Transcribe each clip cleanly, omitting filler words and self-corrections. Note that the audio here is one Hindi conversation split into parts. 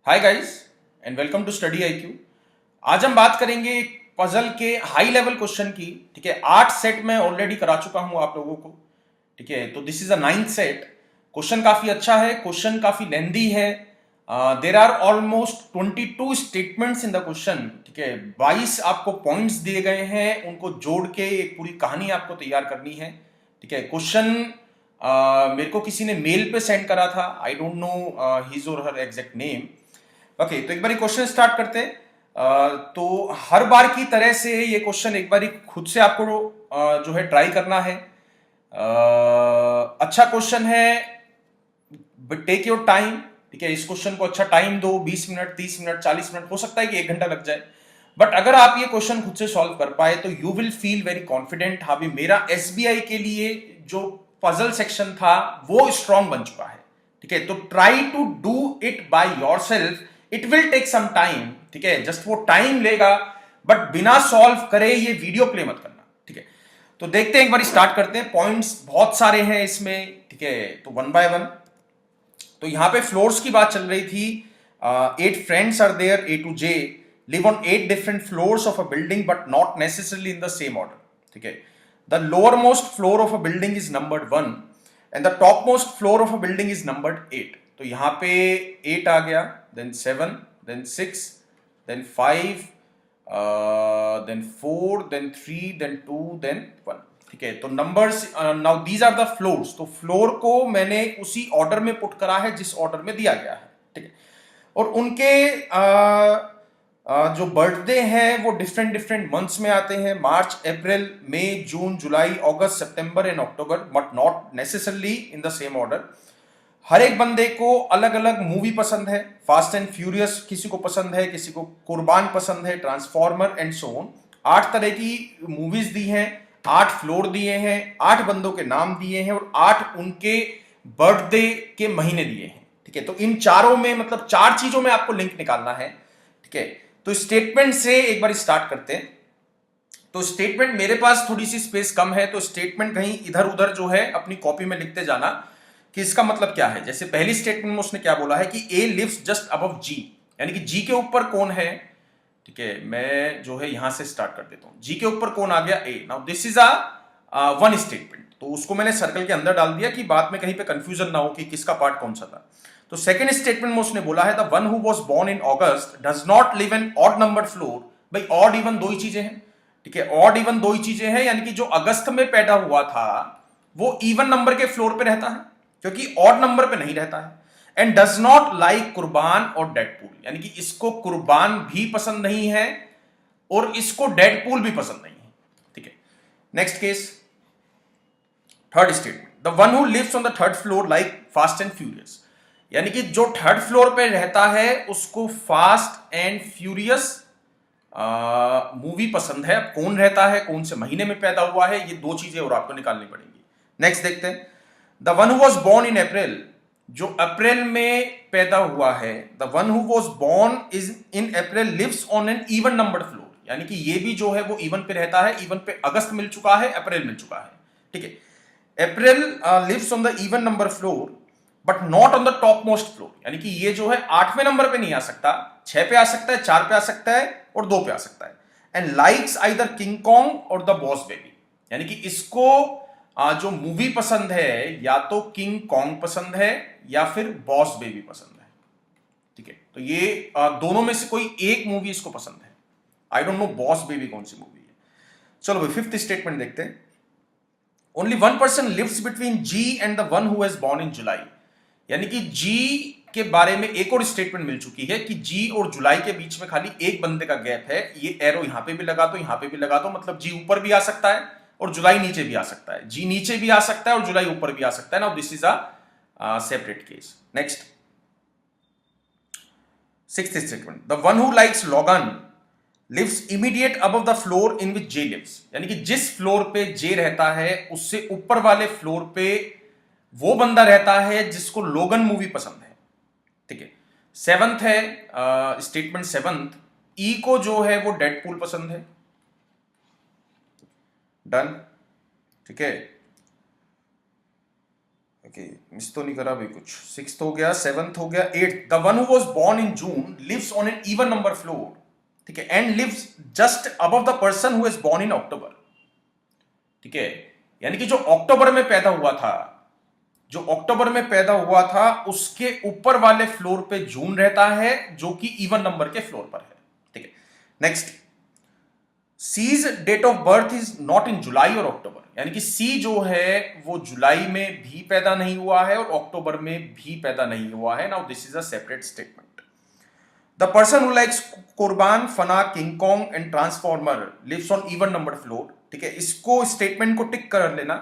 Hi guys and welcome to study IQ. आज हम बात करेंगे एक पजल के हाई लेवल क्वेश्चन की। ठीक है, 8 सेट मैं ऑलरेडी करा चुका हूं आप लोगों को। ठीक है, तो this is a 9th set. Question काफी अच्छा है, क्वेश्चन काफी लेंदी है। There are almost 22 statements in the question. ठीक है, 22 आपको पॉइंट्स दिए गए हैं, उनको जोड़ के एक पूरी कहानी आपको तैयार करनी है। ठीक है, क्वेश्चन मेरे को किसी ने मेल पे सेंड करा था। आई डोंट नो हिज और हर एग्जैक्ट नेम। ओके, तो एक बार क्वेश्चन स्टार्ट करते हैं। तो हर बार की तरह से ये क्वेश्चन एक बार खुद से आपको जो है ट्राई करना है। अच्छा क्वेश्चन है, बट टेक योर टाइम। ठीक है, इस क्वेश्चन को अच्छा टाइम दो, 20 मिनट, 30 मिनट, 40 मिनट, हो सकता है कि 1 घंटा लग जाए। बट अगर आप ये क्वेश्चन खुद से सॉल्व कर पाए तो you will feel very confident. हाँ भी, मेरा एसबीआई के लिए जो पजल सेक्शन था वो स्ट्रांग बन चुका है। ठीक है, तो try to do it by yourself. It will take some time. ठीक है, जस्ट वो टाइम लेगा, बट बिना सॉल्व करे ये वीडियो प्ले मत करना। ठीक है, तो देखते हैं, एक बार स्टार्ट करते हैं। पॉइंट्स बहुत सारे हैं इसमें। ठीक है, तो वन बाय वन। तो यहां पे फ्लोर्स की बात चल रही थी। 8 friends are there, A to J live on 8 different floors of a building but not necessarily in the same order. ठीक है, the lowermost floor of a building is numbered 1 and the top most floor of a building is numbered 8। तो यहां पे 8 आ गया, then 7, then 6, then 5, then 4, then 3, then 2, then 1। ठीक है, तो numbers, now these are the floors. तो फ्लोर को मैंने उसी ऑर्डर में पुट करा है जिस ऑर्डर में दिया गया है। ठीक है, और उनके जो बर्थडे हैं वो डिफरेंट डिफरेंट मंथ्स में आते हैं। March, April, May, June, July, August, September and October, but not necessarily in the same order. हर एक बंदे को अलग अलग मूवी पसंद है। फास्ट एंड फ्यूरियस किसी को पसंद है, किसी को कुर्बान पसंद है, ट्रांसफॉर्मर एंड सो ऑन। 8 तरह की मूवीज दी हैं, 8 फ्लोर दिए हैं, 8 बंदों के नाम दिए हैं और 8 उनके बर्थडे के महीने दिए हैं। ठीक है, तो इन चारों में, मतलब 4 चीजों में आपको लिंक निकालना है। ठीक है, तो स्टेटमेंट से एक बार स्टार्ट करते हैं। तो स्टेटमेंट, मेरे पास थोड़ी सी स्पेस कम है, तो स्टेटमेंट कहीं इधर उधर जो है अपनी कॉपी में लिखते जाना कि इसका मतलब क्या है। जैसे पहली स्टेटमेंट में उसने क्या बोला है कि ए लिव्स जस्ट अबव जी, यानी कि जी के ऊपर कौन है। ठीक है, मैं जो है यहां से स्टार्ट कर देता हूं। जी के ऊपर कौन आ गया, A. Now this is a one statement, तो उसको मैंने सर्कल के अंदर डाल दिया कि बाद में कहीं पे कंफ्यूजन ना हो कि किसका पार्ट कौन सा था। तो सेकंड स्टेटमेंट में उसने बोला है the one who was born in August does not live in odd number floor. भाई, ऑड इवन दो ही चीजें हैं। ठीक है, ऑड इवन दो ही चीजें हैं, यानी कि जो अगस्त में पैदा हुआ था वो इवन नंबर के फ्लोर पे रहता है, क्योंकि ऑड नंबर पे नहीं रहता है। एंड डज नॉट लाइक कुर्बान और डेडपूल, यानी कि इसको कुर्बान भी पसंद नहीं है और इसको डेडपूल भी पसंद नहीं है। ठीक है, next case, third statement, the one who lives on the third floor like Fast and Furious, यानी कि जो थर्ड फ्लोर पे रहता है उसको फास्ट एंड फ्यूरियस मूवी पसंद है। अब कौन रहता है, कौन से महीने में पैदा हुआ है, ये 2 चीजें और आपको निकालनी पड़ेंगी। नेक्स्ट देखते हैं, the one who was born in April, जो अप्रैल में पैदा हुआ है, the one who was born is in April lives on an even number floor, यानी कि ये भी जो है वो इवन पे रहता है। इवन पे अगस्त मिल चुका है, अप्रैल मिल चुका है। ठीक है, April lives on the even number floor but not on the top most floor, यानी कि ये जो है 8वें नंबर पे नहीं आ सकता, 6 पे आ सकता है, 4 पे आ सकता है और 2 पे आ सकता है। And likes either king Kong और द बॉस बेबी, यानी कि इसको जो मूवी पसंद है या तो किंग कॉन्ग पसंद है या फिर बॉस बेबी पसंद है। ठीक है, तो ये दोनों में से कोई एक मूवी इसको पसंद है। I don't know boss baby कौन सी मूवी है। चलो भाई, फिफ्थ स्टेटमेंट देखते हैं। Only one person lives between G and the one who is born in July, यानी कि जी के बारे में एक और स्टेटमेंट मिल चुकी है कि जी और जुलाई के बीच में खाली एक बंदे का गैप है। ये एरो यहां पे भी लगा दो, यहां पे भी लगा दो, मतलब जी ऊपर भी आ सकता है और जुलाई नीचे भी आ सकता है। जी नीचे भी आ सकता है और जुलाई ऊपर भी आ सकता है। Now this is a separate case. Next, sixth statement, the one who likes Logan lives immediate above the floor in which J lives, यानी कि जिस फ्लोर पे जे रहता है उससे ऊपर वाले फ्लोर पे वो बंदा रहता है जिसको लोगन मूवी पसंद है। ठीक है, सेवंथ है स्टेटमेंट सेवंथ, ई को जो है वो डेडपूल पसंद है। डन। ठीक है, ओके, मिस तो नहीं करा भाई कुछ। 6th हो गया, 7th हो गया, 8th, the one who was born in June lives on an even number floor, ठीक है, and lives just above the person who is born in October, ठीक है। यानी कि जो अक्टूबर में पैदा हुआ था, जो अक्टूबर में पैदा हुआ था उसके ऊपर वाले फ्लोर पे जून रहता है, जो कि इवन नंबर के फ्लोर पर है, ठीक है। Next, C's date of birth is not in July और अक्टूबर, यानी कि सी जो है वो जुलाई में भी पैदा नहीं हुआ है और अक्टूबर में भी पैदा नहीं हुआ है। Now this is a separate statement. The person who likes Qurbaan, Fanaa, King Kong and Transformer lives on even number floor, ठीक है। इसको स्टेटमेंट को टिक कर लेना,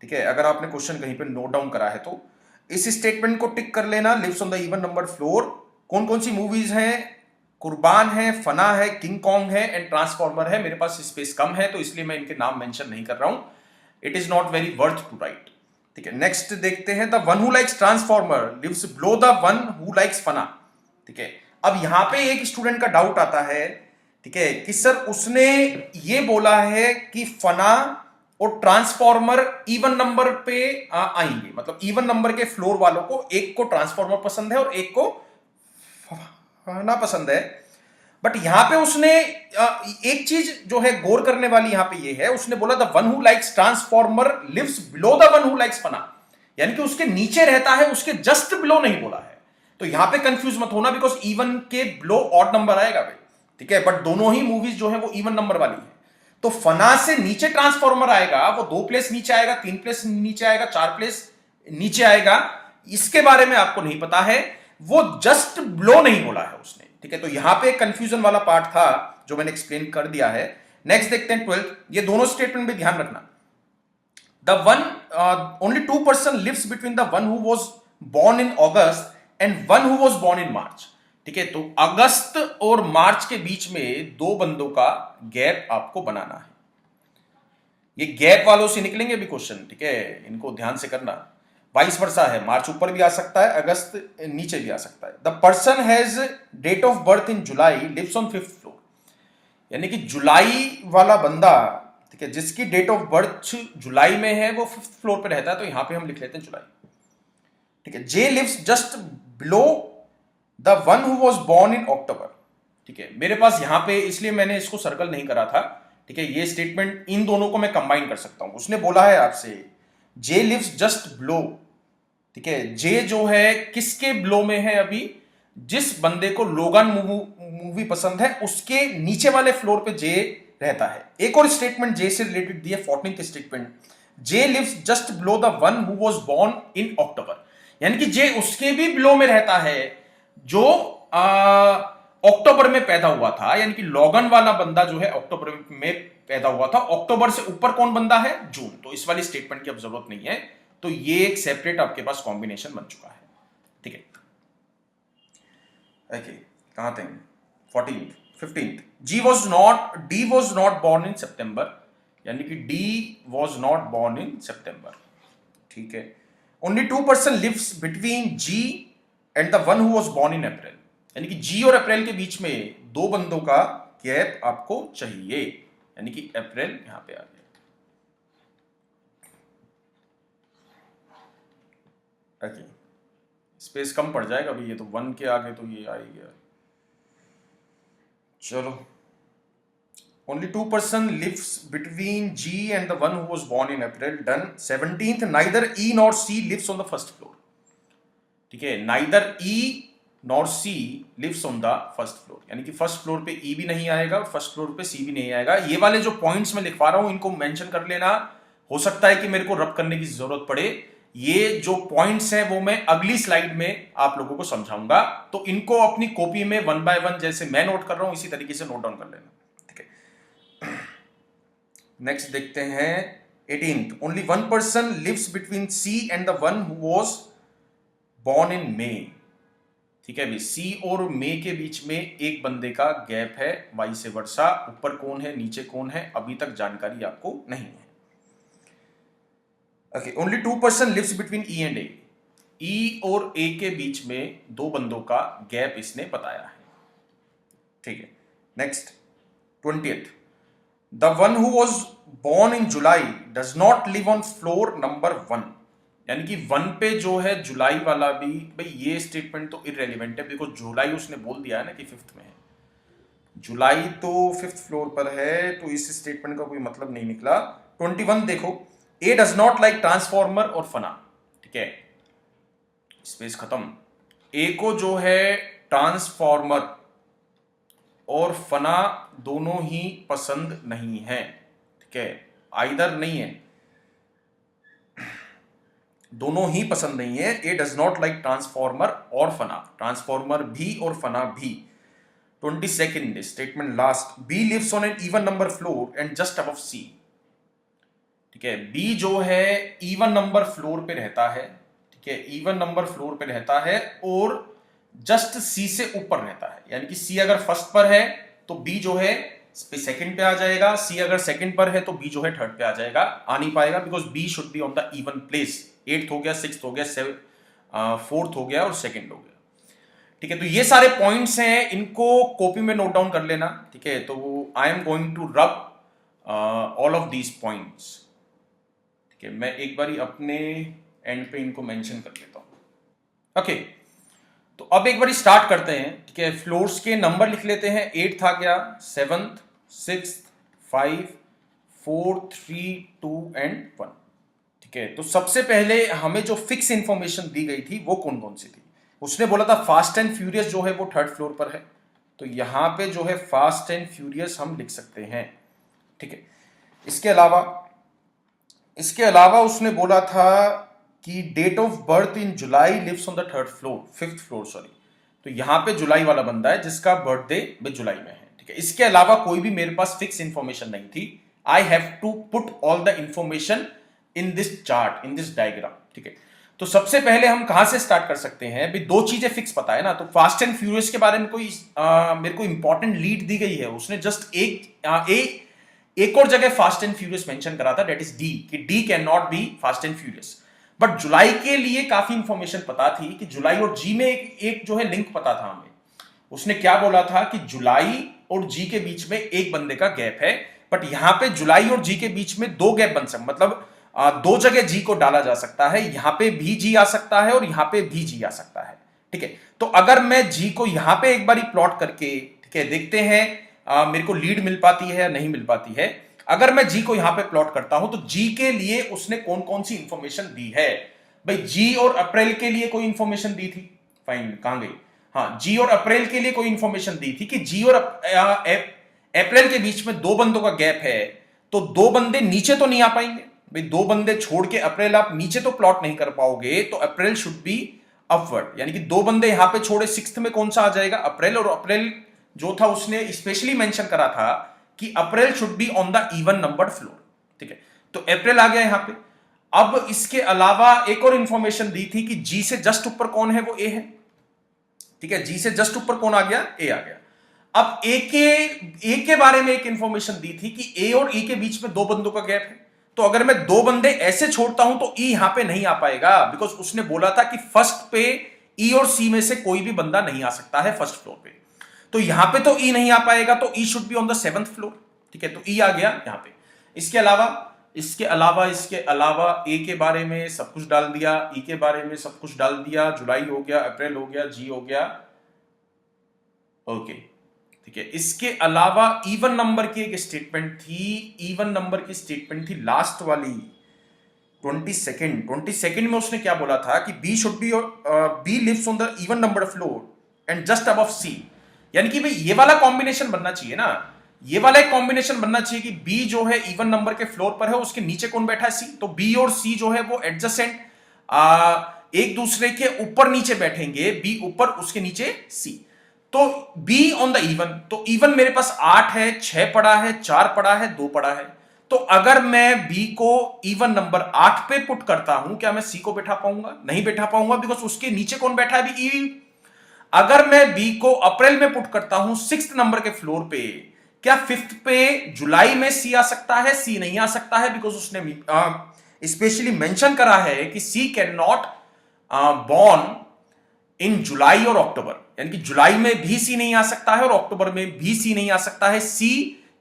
ठीक है, अगर आपने क्वेश्चन कहीं पे नोट डाउन करा है तो इस स्टेटमेंट को टिक कर लेना, lives on the even number floor. कौन कौन सी मूवीज हैं? कुर्बान है, फना है, किंग कॉन्ग है एंड ट्रांसफॉर्मर है। मेरे पास स्पेस कम है तो इसलिए मैं इनके नाम मेंशन नहीं कर रहा हूं, it is not very worth to write, ठीक है। नेक्स्ट देखते हैं, the one who likes Transformer lives below the one who likes Fanaa, ठीक है। अब यहां पे एक स्टूडेंट का डाउट आता है, ठीक है, कि सर उसने ये बोला है कि फना और ट्रांसफॉर्मर इवन नंबर पे आएंगे, मतलब इवन नंबर के फ्लोर वालों को एक को ट्रांसफॉर्मर पसंद है और एक को ना पसंद है। बट यहां पे उसने एक चीज जो है गौर करने वाली यहां पे ये है, उसने बोला the one who likes Transformer lives below the one who likes Fanaa, यानी कि उसके नीचे रहता है, उसके जस्ट बिलो नहीं बोला है। तो यहां पे कंफ्यूज मत होना, बिकॉज इवन के बिलो ऑड नंबर आएगा भाई, ठीक है। बट दोनों ही मूवीज जो है वो इवन नंबर वाली है, तो फना से नीचे ट्रांसफॉर्मर आएगा, वो 2 प्लेस नीचे आएगा, 3 प्लेस नीचे आएगा, 4 प्लेस नीचे आएगा, इसके बारे में आपको नहीं पता है, वो जस्ट बिलो नहीं बोला है उसने, ठीक है। तो यहां पे कंफ्यूजन वाला पार्ट था जो मैंने एक्सप्लेन कर दिया है। नेक्स्ट देखते हैं 12th, ये दोनों स्टेटमेंट में ध्यान रखना। The one only 2 person lives between the one who was born in August and one who was born in March, ठीक है। तो अगस्त और मार्च के बीच में 2 बंदों का गैप आपको बनाना है। ये गैप वालों से निकलेंगे भी क्वेश्चन, ठीक है, इनको ध्यान से करना। वाइस वर्सा है, मार्च ऊपर भी आ सकता है, अगस्त नीचे भी आ सकता है। The person has date of birth in July lives on 5th floor, यानी कि जुलाई वाला बंदा, ठीक है, जिसकी डेट ऑफ बर्थ जुलाई में है वो 5th फ्लोर पे रहता है, तो यहां पे हम लिख लेते हैं जुलाई, ठीक है। J lives just below the one who was born in October, ठीक है। मेरे पास यहां पे इसलिए मैंने इसको सर्कल नहीं करा था, ठीक है। ये स्टेटमेंट इन दोनों को मैं कंबाइन कर सकता हूं। उसने बोला है आपसे जे लिव्स जस्ट बिलो, ठीक है। जे जो है किसके बिलो में है? अभी जिस बंदे को लोगन मूवी पसंद है उसके नीचे वाले फ्लोर पे जे रहता है। एक और स्टेटमेंट जे से रिलेटेड दी है, 14th statement, J lives just below the one who was born in October, यानी कि जे उसके भी बिलो में रहता है जो अक्टूबर में पैदा हुआ था, यानी कि लोगन वाला बंदा जो है अक्टूबर में पैदा हुआ था। अक्टूबर से ऊपर कौन बंदा है? जून। तो इस वाली स्टेटमेंट की अब जरूरत नहीं है, तो ये एक सेपरेट आपके पास कॉम्बिनेशन बन चुका है, ठीक है। ओके, कहां थे? 14th, 15th, D was not born in September, यानी कि D was not born in September, ठीक है। Only 2 person lives between G and the one who was born in April, यानी कि जी और अप्रैल के बीच में 2 बंदों का गैप आपको चाहिए, यानी कि अप्रैल यहां पे आ गया, ओके। स्पेस कम पड़ जाएगा अभी, ये तो 1 के आगे तो ये आ ही गया। चलो, only 2 person lives between G and the one who was born in April, done. 17th, neither E nor C lives on the first floor, ठीक है। Neither E nor C lives on the first floor, यानी कि फर्स्ट फ्लोर पे ई भी नहीं आएगा, फर्स्ट फ्लोर पे सी भी नहीं आएगा। ये वाले जो पॉइंट्स मैं लिखवा रहा हूं इनको मेंशन कर लेना, हो सकता है कि मेरे को रब करने की जरूरत पड़े। ये जो पॉइंट्स हैं वो मैं अगली स्लाइड में आप लोगों को समझाऊंगा, तो इनको अपनी कॉपी में 1 बाय 1 जैसे मैं नोट कर रहा हूं इसी तरीके से नोट डाउन कर लेना, ठीक है। नेक्स्ट देखते हैं 18th, only 1 person lives between C and the one who was born in May, ठीक है भाई। सी और मे के बीच में एक बंदे का गैप है, वाई से वर्षा। ऊपर कौन है, नीचे कौन है, अभी तक जानकारी आपको नहीं है, okay. Only 2 person lives between E and A, E और ए के बीच में 2 बंदों का गैप इसने बताया है, ठीक है। Next 20th, the one who was born in July does not live on floor number 1, यानी कि 1 पे जो है जुलाई वाला भी, भाई ये स्टेटमेंट तो इररेलेवेंट है बिकॉज जुलाई उसने बोल दिया है ना कि 5th में है, जुलाई तो 5th फ्लोर पर है, तो इस स्टेटमेंट का कोई मतलब नहीं निकला। 21 देखो, ए डज नॉट लाइक ट्रांसफॉर्मर और फना, ठीक है, स्पेस खत्म। ए को जो है ट्रांसफॉर्मर और फना दोनों ही पसंद नहीं है, ठीक है, आइदर नहीं है, दोनों ही पसंद नहीं है। A does not like Transformer और फना, ट्रांसफॉर्मर भी और फना भी। 22nd statement last, B lives on an even number floor and just above C, ठीक है, बी जो है इवन नंबर फ्लोर पे रहता है, ठीक है, इवन नंबर फ्लोर पे रहता है और जस्ट सी से ऊपर रहता है, यानी कि सी अगर फर्स्ट पर है तो बी जो है सेकंड पे आ जाएगा, सी अगर सेकंड पर है तो बी जो है थर्ड पे आ जाएगा, आ नहीं पाएगा because B should be on the even place. 8th हो गया, 6th हो गया, 4th हो गया और 2nd हो गया, ठीक है। तो ये सारे पॉइंट्स हैं, इनको कॉपी में नोट डाउन कर लेना, ठीक है। तो I am going to rub all of these points, ठीक है, मैं एक बारी अपने एंड पे इनको मेंशन कर लेता हूं। ओके, तो अब एक बारी स्टार्ट करते हैं, ठीक है। फ्लोर्स के नंबर लिख लेते हैं। 8th आ गया, 7th, 6th, 5, 4, 3, 2 एंड 1, ठीक है। तो सबसे पहले हमें जो फिक्स इंफॉर्मेशन दी गई थी वो कौन कौन सी थी? उसने बोला था फास्ट एंड फ्यूरियस जो है वो 3rd फ्लोर पर है, तो यहां पे जो है फास्ट एंड फ्यूरियस हम लिख सकते हैं, ठीक है। इसके अलावा उसने बोला था कि date of birth in July lives on the 3rd floor, 5th floor sorry, तो यहां पे जुलाई वाला बंदा है जिसका बर्थडे भी जुलाई में है, ठीक है। इसके अलावा कोई भी मेरे पास फिक्स इंफॉर्मेशन नहीं थी। I have to put all the information in this chart, in this diagram, ठीक है। तो सबसे पहले हम कहां से स्टार्ट कर सकते हैं? भी दो चीजें फिक्स पता है ना, तो फास्ट एंड फ्यूरियस के बारे में कोई मेरे को इंपॉर्टेंट लीड दी गई है, उसने जस्ट एक और जगह फास्ट एंड फ्यूरियस मेंशन करा था, दैट इज डी, कि D can not be Fast and Furious. But July के लिए काफी इंफॉर्मेशन पता थी कि जुलाई और जी में एक जो है लिंक पता था हमें। उसने क्या बोला था कि जुलाई और जी के बीच में एक बंदे का गैप है, बट यहां पे जुलाई और जी के बीच में दो गैप बन सकते, मतलब दो जगह जी को डाला जा सकता है, यहां पे भी जी आ सकता है और यहां पे भी जी आ सकता है, ठीक है। तो अगर मैं जी को यहां पे एक बारी प्लॉट करके, ठीक है, देखते हैं मेरे को लीड मिल पाती है या नहीं मिल पाती है। अगर मैं जी को यहां पे प्लॉट करता हूं तो जी के लिए उसने कौन कौन सी इंफॉर्मेशन दी है? भाई जी और अप्रैल के लिए कोई इंफॉर्मेशन दी थी, फाइन, कहां गई? हाँ, जी और अप्रैल के लिए कोई इंफॉर्मेशन दी थी कि जी और अप्रैल के बीच में दो बंदों का गैप है, तो दो बंदे नीचे तो नहीं आ पाएंगे भाई, दो बंदे छोड़ के अप्रैल आप नीचे तो प्लॉट नहीं कर पाओगे, तो अप्रैल शुड बी अपवर्ड, यानी कि दो बंदे यहां पे छोड़े, 6th में कौन सा आ जाएगा? अप्रैल, और अप्रैल जो था उसने स्पेशली मेंशन करा था कि April should be on the even numbered floor, ठीक है। तो अप्रैल आ गया यहां पे। अब इसके अलावा एक और इंफॉर्मेशन दी थी कि जी से जस्ट ऊपर कौन है? वो ए है, ठीक है। जी से जस्ट ऊपर कौन आ गया? ए आ गया। अब ए के बारे में एक इंफॉर्मेशन दी थी कि ए और ई के बीच में दो बंदों का गैप है, तो अगर मैं दो बंदे ऐसे छोड़ता हूं तो ई यहां पे नहीं आ पाएगा, बिकॉज उसने बोला था कि फर्स्ट पे ई और सी में से कोई भी बंदा नहीं आ सकता है फर्स्ट फ्लोर पे, तो यहां पे तो ई नहीं आ पाएगा, तो E should be on the 7th floor, ठीक है। तो ई आ गया यहां पे। इसके अलावा ए के बारे में सब कुछ डाल दिया, ई के बारे में सब कुछ डाल दिया, जुलाई हो गया, अप्रैल हो गया, जी हो गया, ओके, ठीक है। इसके अलावा इवन नंबर की एक स्टेटमेंट थी, इवन नंबर की स्टेटमेंट थी लास्ट वाली 22nd में उसने क्या बोला था कि B should be, B lives on the even number floor and just above C, यानी कि भाई ये वाला कॉम्बिनेशन बनना चाहिए ना, ये वाला एक कॉम्बिनेशन बनना चाहिए कि बी जो है इवन नंबर के फ्लोर पर है, उसके नीचे कौन बैठा है? सी। तो बी और सी जो है वो एडजेसेंट, एक दूसरे के ऊपर नीचे बैठेंगे, बी ऊपर, उसके नीचे सी, तो बी ऑन द इवन, तो इवन मेरे पास 8 है, 6 पड़ा है, 4 पड़ा है, 2 पड़ा है, तो अगर मैं बी को इवन नंबर 8 पे पुट करता हूं, क्या मैं सी को बैठा पाऊंगा? नहीं बैठा पाऊंगा, बिकॉज उसके नीचे कौन बैठा है? अभी ई। अगर मैं बी को अप्रैल में पुट करता हूं 6th नंबर के फ्लोर पे, क्या 5th पे जुलाई में सी आ सकता है? सी नहीं आ सकता है, बिकॉज उसने स्पेशली मेंशन करा है कि सी can not born in July और अक्टूबर, यानी कि जुलाई में भी सी नहीं आ सकता है और अक्टूबर में भी सी नहीं आ सकता है। सी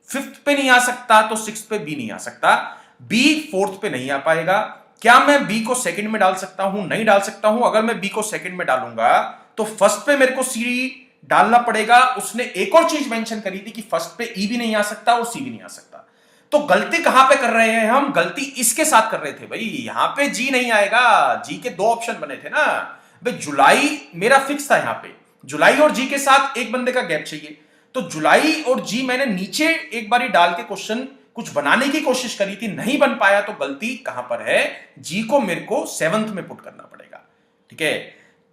5th पे नहीं आ सकता तो 6th पे भी नहीं आ सकता, बी 4th पे नहीं आ पाएगा, क्या मैं बी को सेकंड में डाल सकता हूं? नहीं डाल सकता हूं। अगर मैं बी को सेकंड में डालूंगा तो फर्स्ट पे मेरे को सी डालना पड़ेगा। उसने एक और चीज मेंशन करी थी कि फर्स्ट पे ई भी नहीं आ सकता और सी भी नहीं आ सकता। तो गलती कहां पे कर रहे हैं हम? गलती इसके साथ कर रहे थे भाई। यहां पे जी नहीं आएगा। जी के दो ऑप्शन बने थे ना भाई। जुलाई मेरा फिक्स था, यहां पे जुलाई और जी के साथ एक बंदे का गैप चाहिए। तो जुलाई और जी मैंने नीचे एक बारी डाल के क्वेश्चन कुछ बनाने की कोशिश करी थी, नहीं बन पाया। तो गलती कहां पर है? जी को मेरे को सेवंथ में पुट करना पड़ेगा। ठीक है,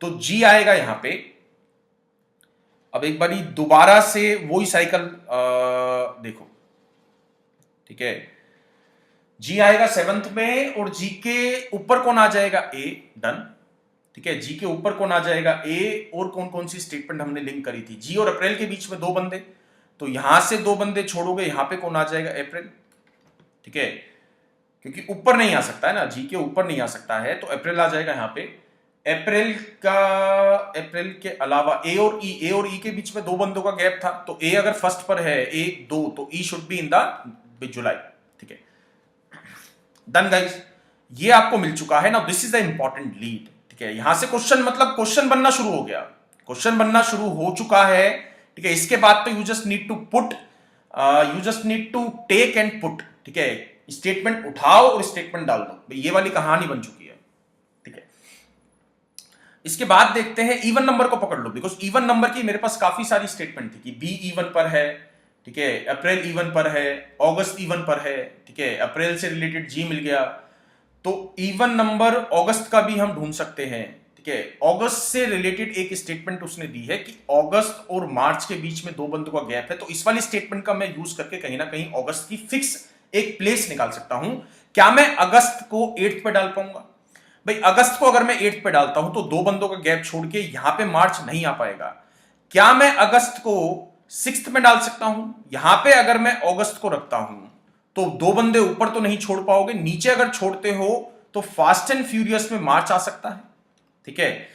तो जी आएगा यहां पे। अब एक बारी दोबारा से वही साइकिल देखो। ठीक है, जी आएगा सेवंथ में और जी के ऊपर कौन आ जाएगा? ए। डन। ठीक है, जी के ऊपर कौन आ जाएगा? ए। और कौन कौन सी स्टेटमेंट हमने लिंक करी थी? जी और अप्रैल के बीच में दो बंदे, तो यहां से दो बंदे छोड़ोगे, यहां पे कौन आ जाएगा? अप्रैल। ठीक है, क्योंकि ऊपर नहीं आ सकता है ना, जी के ऊपर नहीं आ सकता है, तो अप्रैल आ जाएगा यहां पे। अप्रैल का, अप्रैल के अलावा ए और ई, ए और ई के बीच में दो बंदों का गैप था, तो ए अगर फर्स्ट पर है, एक दो, तो E should be in the July. ठीक है, डन गाइस, ये आपको मिल चुका है ना। This is the important lead. ठीक है, यहां से क्वेश्चन मतलब क्वेश्चन बनना शुरू हो गया, क्वेश्चन बनना शुरू हो चुका है। ठीक है, इसके बाद तो you just need to put, you just need to take and put. ठीक है, स्टेटमेंट उठाओ और स्टेटमेंट डाल दो, ये वाली कहानी बन चुकी है। ठीक है, इसके बाद देखते हैं इवन नंबर को पकड़ लो, बिकॉज इवन नंबर की मेरे पास काफी सारी स्टेटमेंट थी कि बी इवन पर है। ठीक है, अप्रैल इवन पर है, अगस्त इवन पर है। ठीक है, अप्रैल से रिलेटेड जी मिल गया, तो इवन नंबर अगस्त का भी हम ढूंढ सकते हैं। ठीक है, अगस्त से रिलेटेड एक स्टेटमेंट उसने दी है कि अगस्त और मार्च के बीच में दो बंदों का गैप है, तो इस वाली स्टेटमेंट का मैं यूज करके कहीं ना कहीं अगस्त की फिक्स एक प्लेस निकाल सकता हूं। क्या मैं अगस्त को 8th पे डाल पाऊंगा? भाई अगस्त को अगर मैं 8th पे डालता हूं तो दो बंदों का गैप छोड़ के यहां पे मार्च नहीं आ पाएगा। क्या मैं अगस्त को 6th में डाल सकता हूं? यहां पे अगर मैं अगस्त को रखता हूं तो दो बंदे ऊपर तो नहीं छोड़ पाओगे, नीचे अगर छोड़ते हो तो फास्ट एंड फ्यूरियस में मार्च आ सकता है। ठीक है,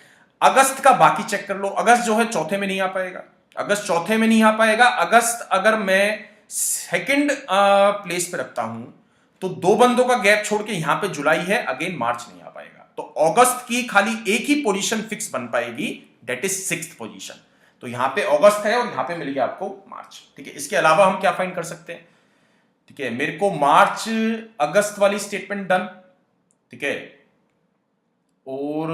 अगस्त का बाकी चेक कर लो। अगस्त जो है चौथे में नहीं आ पाएगा, अगस्त चौथे में नहीं आ पाएगा। अगस्त अगर मैं सेकंड प्लेस पे रखता हूं तो दो बंदों का गैप छोड़ के यहां पे जुलाई है, अगेन मार्च नहीं आ पाएगा। तो अगस्त की खाली एक ही पोजीशन फिक्स बन पाएगी, डेट इज 6th पोजीशन। तो यहां पे अगस्त है और यहां पे मिल गया आपको मार्च। ठीक है, इसके अलावा हम क्या फाइंड कर सकते हैं? ठीक है, मेरे को मार्च अगस्त वाली स्टेटमेंट डन। ठीक है, और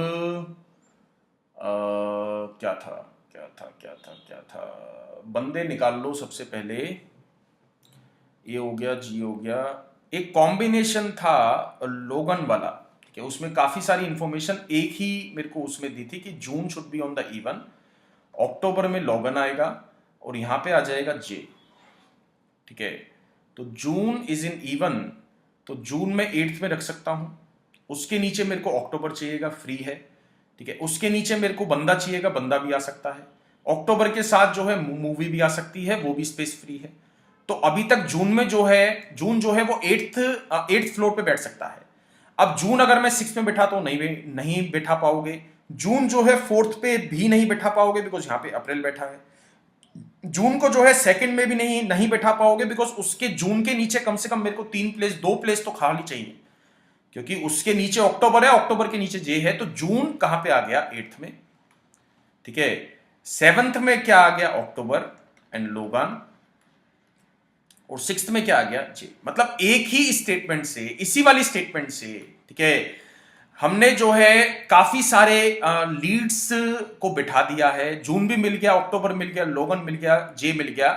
क्या था क्या था क्या था क्या था, बंदे निकाल लो सबसे पहले। ये हो गया, जी हो गया। एक कॉम्बिनेशन था लोगन वाला। ठीक है, उसमें काफी सारी इंफॉर्मेशन एक ही मेरे को उसमें दी थी कि June should be on the even, October में लोगन आएगा और यहां पे आ जाएगा जे। ठीक है, तो जून इज इन इवन, तो जून में 8th में रख सकता हूं। उसके नीचे मेरे को अक्टूबर चाहिएगा, फ्री है। ठीक है, उसके नीचे मेरे को बंदा चाहिएगा, बंदा भी आ सकता है। अक्टूबर के साथ जो है मूवी भी आ सकती है, वो भी स्पेस फ्री है। तो अभी तक जून में जो है, जून जो है वो 8th फ्लोर पे बैठ सकता है। अब जून अगर मैं 6th में बैठा तो नहीं बैठा पाओगे। जून जो है 4th पे भी नहीं बैठा पाओगे, बिकॉज यहां पे अप्रैल बैठा है। जून को जो है सेकंड में भी नहीं बैठा पाओगे, बिकॉज उसके जून के नीचे कम से कम मेरे को 3 प्लेस, 2 प्लेस तो खाली चाहिए, क्योंकि उसके नीचे अक्टूबर है, अक्टूबर के नीचे जे है। तो जून कहां पे आ गया? 8th में। ठीक है, 7th में क्या आ गया? अक्टूबर एंड लोगान, और 6th में क्या आ गया? जे। मतलब एक ही स्टेटमेंट से, इसी वाली स्टेटमेंट से, ठीक है, हमने जो है काफी सारे लीड्स को बिठा दिया है। जून भी मिल गया, अक्टूबर मिल गया, लोगन मिल गया, जे मिल गया।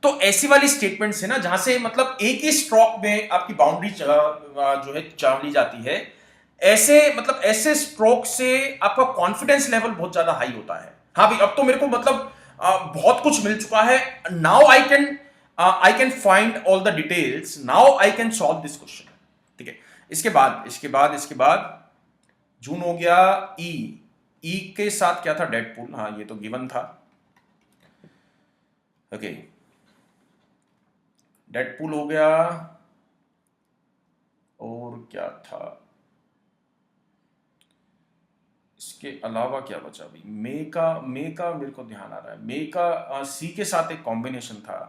तो ऐसी वाली स्टेटमेंट है ना, जहां से मतलब एक ही स्ट्रोक में आपकी बाउंड्री जो है चढ़ ली जाती है। ऐसे मतलब ऐसे स्ट्रोक से आपका कॉन्फिडेंस लेवल बहुत ज्यादा हाई होता है। हाँ भाई, अब तो मेरे को मतलब बहुत कुछ मिल चुका है। Now I can find all the details, now I can solve this question. ठीक है, इसके बाद जून हो गया। ई के साथ क्या था? डेडपूल। हाँ, ये तो गिवन था। ओके, डेडपूल हो गया। और क्या था इसके अलावा? क्या बचा अभी? मे का मेरे को ध्यान आ रहा है। मे का सी के साथ एक कॉम्बिनेशन था।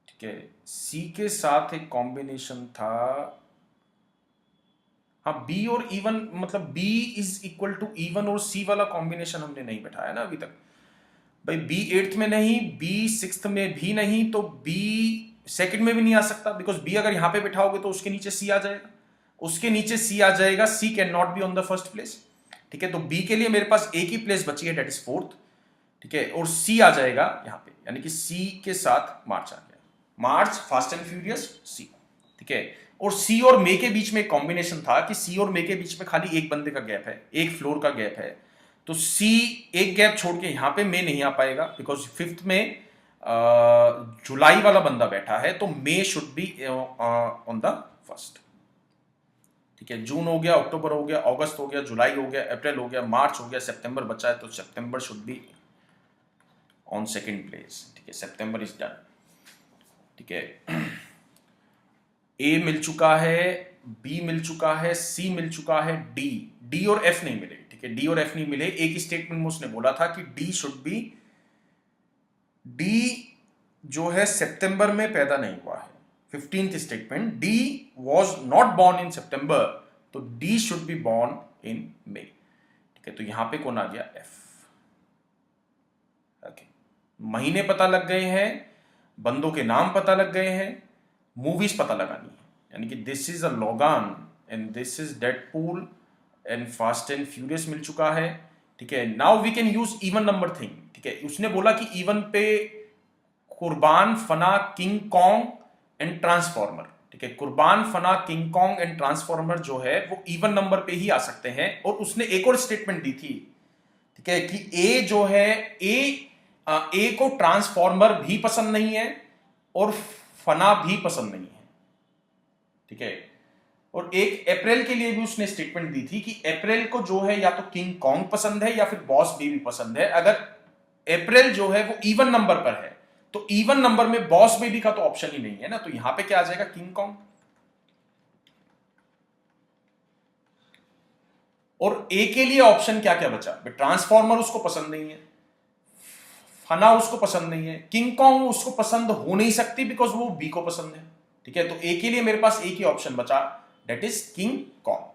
ठीक है, सी के साथ एक कॉम्बिनेशन था। हाँ, बी और इवन मतलब B is equal to even और सी वाला कॉम्बिनेशन हमने नहीं बैठाया ना अभी तक भाई। बी एट्थ में नहीं, बी सिक्स्थ में भी नहीं, तो बी सेकंड में भी नहीं आ सकता, बिकॉज बी अगर यहां पे बैठाओगे तो उसके नीचे सी आ जाएगा, उसके नीचे सी आ जाएगा, C can not be on the first place. ठीक है, तो बी के लिए मेरे पास एक ही प्लेस बची है, डेट इज फोर्थ। ठीक है, और सी आ जाएगा यहां पे, यानी कि सी के साथ मार्च आ गया, मार्च फास्ट एंड फ्यूरियस सी। ठीक है, और सी और मे के बीच में एक कॉम्बिनेशन था कि सी और मे के बीच में खाली एक बंदे का गैप है, एक फ्लोर का गैप है, तो सी एक गैप छोड़ के यहां पे मे नहीं आ पाएगा, बिकॉज फिफ्थ में जुलाई वाला बंदा बैठा है, तो May should be on the first. ठीक है, जून हो गया, अक्टूबर हो गया, अगस्त हो गया, जुलाई हो गया, अप्रैल हो गया, मार्च हो गया, सितंबर बचा है, तो September should be on second place. ठीक है, सितंबर इज डन। ठीक है, ए मिल चुका है, बी मिल चुका है, सी मिल चुका है, डी और एफ नहीं मिले। ठीक है, डी और एफ नहीं मिले। एक स्टेटमेंट में उसने बोला था कि डी शुड बी, डी जो है सितंबर में पैदा नहीं हुआ है। 15th statement, D was not born in September, तो D should be born in May. ठीक है, तो यहां पे कौन आ गया, एफ। ओके, महीने पता लग गए हैं, बंदों के नाम पता लग गए हैं, मूवीज पता लगानी है, यानी कि this is a Logan and this is Deadpool and Fast and Furious मिल चुका है। ठीक है, now we can use even number thing. ठीक है, उसने बोला कि इवन पे Qurbaan, Fanaa, King Kong and Transformer. ठीक है, Qurbaan, Fanaa, King Kong and Transformer जो है वो इवन नंबर पे ही आ सकते हैं। और उसने एक और स्टेटमेंट दी थी, ठीक है, कि ए जो है, ए को ट्रांसफॉर्मर भी पसंद नहीं है और फना भी पसंद नहीं है। ठीक है, और एक अप्रैल के लिए भी उसने स्टेटमेंट दी थी कि अप्रैल को जो है या तो किंग कॉन्ग पसंद है या फिर बॉस बेबी पसंद है। अगर अप्रैल जो है वो इवन नंबर पर है, तो इवन नंबर में बॉस बेबी का तो ऑप्शन ही नहीं है ना, तो यहां पे क्या आ जाएगा, किंग कॉन्ग। और ए के लिए ऑप्शन क्या क्या बचा, ट्रांसफॉर्मर उसको पसंद नहीं है, फना उसको पसंद नहीं है, किंग कॉन्ग उसको पसंद हो नहीं सकती बिकॉज वो बी को पसंद है। ठीक है, तो ए के लिए मेरे पास एक ही ऑप्शन बचा, डेट इज किंग कॉन्ग,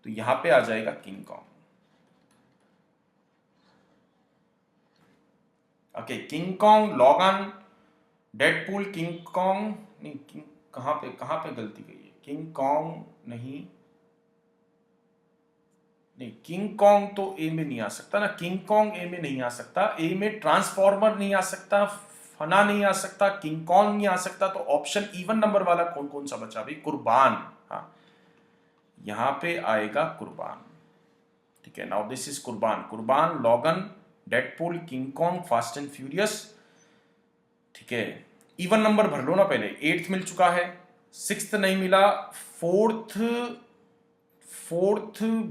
तो यहां पे आ जाएगा king Kong. Okay, king Kong, logon, Deadpool, king Kong नहीं, किंग कहां पे गलती गई है, किंग कॉन्ग नहीं, नहीं किंग कॉन्ग तो ए में नहीं आ सकता ना, किंग कॉन्ग ए में नहीं आ सकता, ए में ट्रांसफॉर्मर नहीं आ सकता, फना नहीं आ सकता, किंग कॉन्ग नहीं आ सकता, तो ऑप्शन इवन नंबर वाला कौन कौन सा बचा भाई, कुर्बान। हाँ, यहां पे आएगा कुर्बान। ठीक है, नाउ दिस इज कुर्बान, कुर्बान, logon, Deadpool, king Kong, fast and furious. ठीक है, इवन नंबर भर लो ना पहले, एट्थ मिल चुका है, सिक्स्थ नहीं मिला, फोर्थ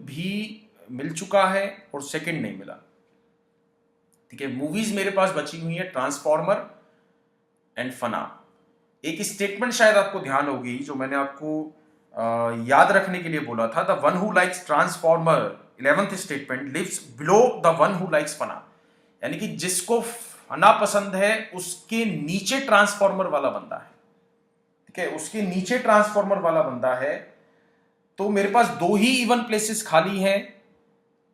भी मिल चुका है और सेकंड नहीं मिला। ठीक है, मूवीज मेरे पास बची हुई है, ट्रांसफॉर्मर एंड फना। एक स्टेटमेंट शायद आपको ध्यान होगी जो मैंने आपको याद रखने के लिए बोला था, the one who likes Transformer, 11th statement, lives below the one who likes Fanaa, यानी कि जिसको फना पसंद है उसके नीचे ट्रांसफॉर्मर वाला बंदा है। ठीक है, उसके नीचे ट्रांसफॉर्मर वाला बंदा है, तो मेरे पास दो ही इवन प्लेसेस खाली हैं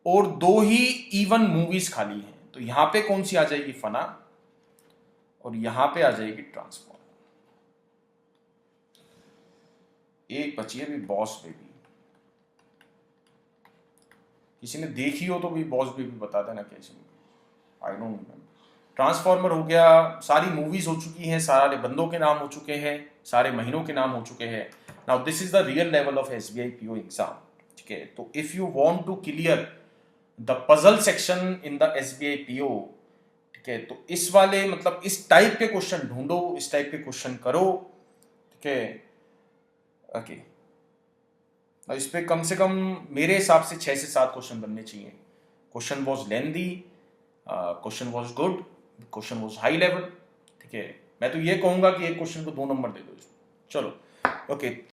और दो ही इवन मूवीज खाली हैं, तो यहां पे कौन सी आ जाएगी, फना, और यहां पे आ जाएगी ट्रांसफॉर्मर। एक बची है भी, बॉस बेबी। किसी ने देखी हो तो भी बॉस बेबी बता देना कैसी, आई डोंट रिमेम्बर। ट्रांसफॉर्मर हो गया, सारी मूवीज हो चुकी हैं, सारे बंदों के नाम हो चुके हैं, सारे महीनों के नाम हो चुके हैं। Now this is the real level of SBI PO exam. ठीक है, तो if you want to clear the puzzle section in the SBI PO, ठीक है, तो इस वाले मतलब इस टाइप के क्वेश्चन ढूंढो, इस टाइप के क्वेश्चन करो। ठीक है, ओके, इस पे कम से कम मेरे हिसाब से 6 से 7 क्वेश्चन बनने चाहिए। Question was lengthy, question was good, question was high level. ठीक है, मैं तो ये कहूंगा कि एक क्वेश्चन को 2 नंबर दे दो। चलो, ओके।